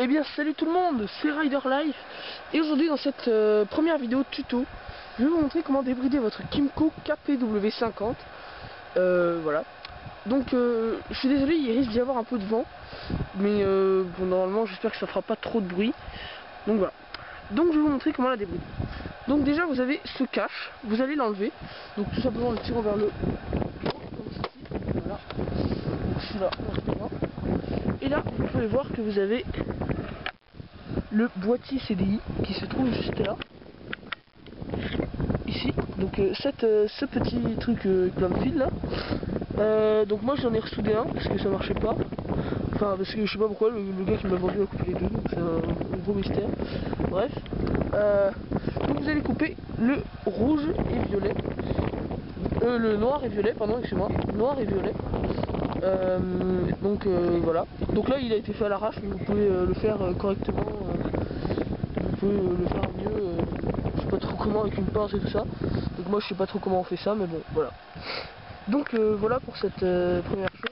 Eh bien salut tout le monde, c'est Rider Life. Et aujourd'hui dans cette première vidéo tuto, je vais vous montrer comment débrider votre Kymco KPW50. Voilà. Donc je suis désolé, il risque d'y avoir un peu de vent. Mais bon, normalement j'espère que ça fera pas trop de bruit. Donc voilà. Donc je vais vous montrer comment la débrider. Donc déjà vous avez ce cache, vous allez l'enlever. Donc tout simplement en le tirant vers le haut, comme ceci. Voilà. Donc celui-là, on se met. Et là vous pouvez voir que vous avez le boîtier CDI qui se trouve juste là, ici. Donc ce petit truc plein de fil là, donc moi j'en ai ressoudé un parce que ça marchait pas, enfin parce que je sais pas pourquoi le gars qui m'a vendu a coupé les deux, donc c'est un gros mystère. Bref, donc vous allez couper le rouge et violet, le noir et violet, pardon, excusez-moi, noir et violet. Donc voilà, donc là il a été fait à l'arrache, mais vous pouvez le faire correctement, vous pouvez le faire mieux, je sais pas trop comment, avec une pince et tout ça. Donc moi je sais pas trop comment on fait ça, mais bon voilà. Donc voilà pour cette première chose.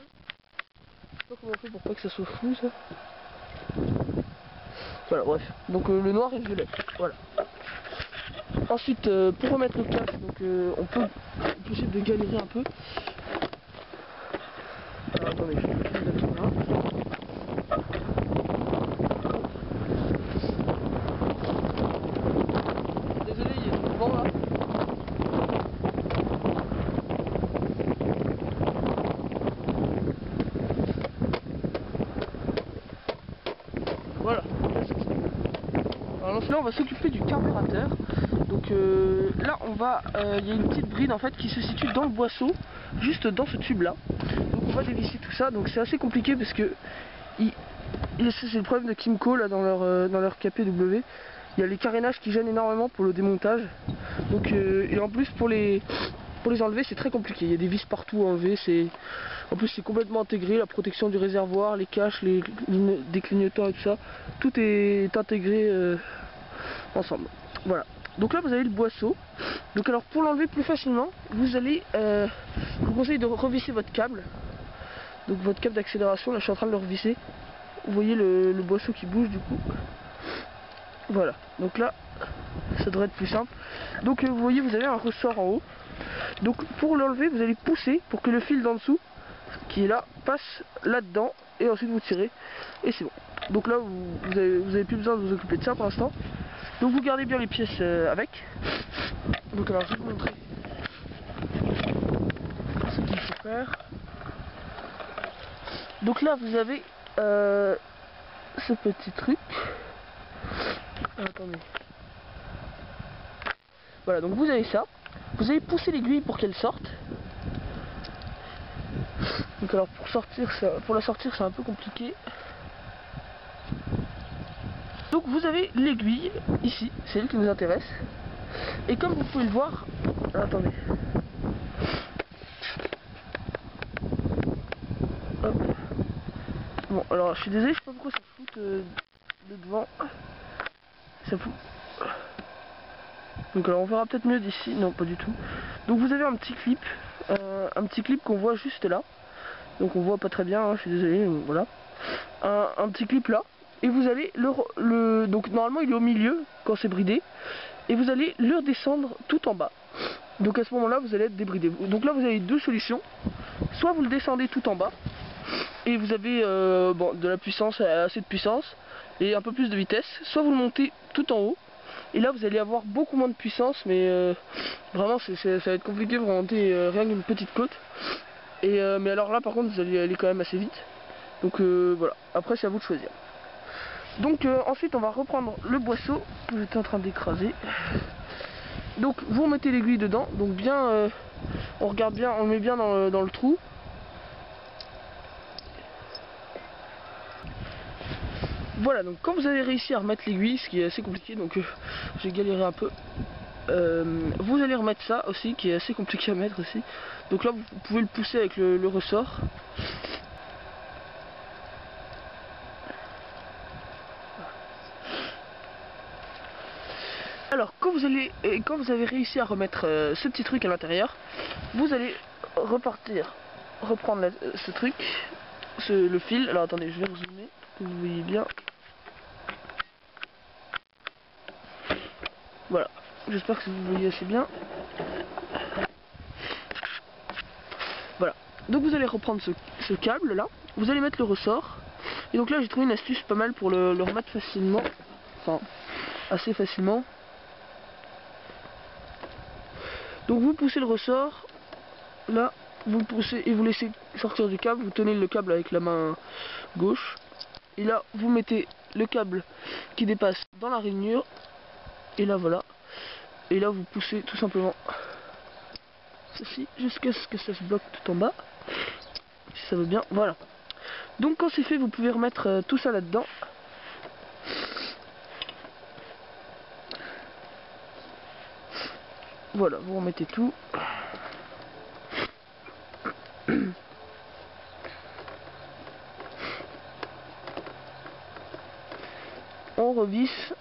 Je sais pas comment on fait pour pas que ça soit flou ça. Voilà, bref, donc le noir et le violet, voilà. Ensuite pour remettre le cache, donc on peut, c'est possible de galérer un peu. Alors attendez, je vais mettre là. Désolé, il y a du vent là. Voilà. Alors là on va s'occuper du carburateur. Donc là on va, il y a une petite bride en fait qui se situe dans le boisseau, juste dans ce tube là. Donc on va dévisser tout ça, donc c'est assez compliqué parce que c'est le problème de Kymco là dans leur KPW. Il y a les carénages qui gênent énormément pour le démontage. Donc et en plus pour les enlever c'est très compliqué. Il y a des vis partout à enlever. En plus c'est complètement intégré, la protection du réservoir, les caches, des clignotants et tout ça. Tout est intégré ensemble. Voilà. Donc là vous avez le boisseau. Donc alors pour l'enlever plus facilement, vous allez, je vous conseille de revisser votre câble. Donc votre câble d'accélération, là je suis en train de le revisser. Vous voyez le boisseau qui bouge du coup. Voilà, donc là ça devrait être plus simple. Donc vous voyez, vous avez un ressort en haut. Donc pour l'enlever vous allez pousser pour que le fil d'en dessous qui est là passe là dedans, et ensuite vous tirez et c'est bon. Donc là vous avez plus besoin de vous occuper de ça pour l'instant. Donc vous gardez bien les pièces avec. Donc alors je vais vous montrer ce qu'il faut faire. Donc là vous avez ce petit truc. Attendez. Voilà, donc vous avez ça. Vous allez pousser l'aiguille pour qu'elle sorte. Donc alors pour la sortir c'est un peu compliqué. Donc vous avez l'aiguille ici, c'est elle qui nous intéresse. Et comme vous pouvez le voir, attendez. Hop. Bon alors je suis désolé, je sais pas pourquoi ça fout de devant. Ça fout. Donc alors on verra peut-être mieux d'ici, non pas du tout. Donc vous avez un petit clip qu'on voit juste là. Donc on voit pas très bien, hein, je suis désolé, voilà. Un petit clip là. Et vous allez donc normalement il est au milieu quand c'est bridé. Et vous allez le redescendre tout en bas. Donc à ce moment là vous allez être débridé. Donc là vous avez deux solutions. Soit vous le descendez tout en bas. Et vous avez bon, de la puissance, assez de puissance. Et un peu plus de vitesse. Soit vous le montez tout en haut. Et là vous allez avoir beaucoup moins de puissance. Mais vraiment ça va être compliqué pour monter rien qu'une petite côte. Mais alors là par contre vous allez aller quand même assez vite. Donc voilà, après c'est à vous de choisir. Donc ensuite on va reprendre le boisseau que j'étais en train d'écraser. Donc vous remettez l'aiguille dedans, donc bien on regarde bien, on le met bien dans le trou. Voilà, donc quand vous avez réussi à remettre l'aiguille, ce qui est assez compliqué, donc j'ai galéré un peu. Vous allez remettre ça aussi, qui est assez compliqué à mettre aussi. Donc là vous pouvez le pousser avec le ressort. Alors quand vous avez réussi à remettre ce petit truc à l'intérieur, vous allez reprendre ce truc, le fil. Alors attendez, je vais résumer pour que vous voyez bien. Voilà, j'espère que vous voyez assez bien. Voilà, donc vous allez reprendre ce câble là, vous allez mettre le ressort. Et donc là j'ai trouvé une astuce pas mal pour le remettre facilement, enfin assez facilement. Donc vous poussez le ressort, là vous poussez et vous laissez sortir du câble, vous tenez le câble avec la main gauche. Et là vous mettez le câble qui dépasse dans la rainure. Et là voilà. Et là vous poussez tout simplement ceci jusqu'à ce que ça se bloque tout en bas. Si ça veut bien, voilà. Donc quand c'est fait, vous pouvez remettre tout ça là-dedans. Voilà, vous remettez tout. On revisse.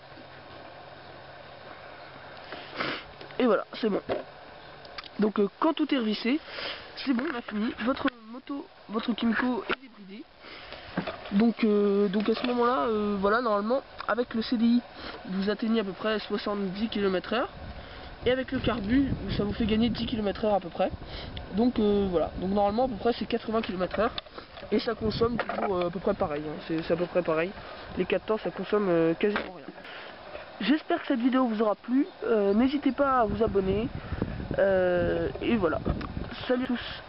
Et voilà, c'est bon. Donc quand tout est revissé, c'est bon, on a fini. Votre moto, votre Kymco est débridée. Donc à ce moment-là, voilà, normalement, avec le CDI, vous atteignez à peu près 70 km/h. Et avec le carbu, ça vous fait gagner 10 km/h à peu près. Donc voilà, donc normalement à peu près c'est 80 km/h. Et ça consomme toujours à peu près pareil, hein. C'est à peu près pareil. Les 4 temps ça consomme quasiment rien. J'espère que cette vidéo vous aura plu. N'hésitez pas à vous abonner. Et voilà. Salut à tous.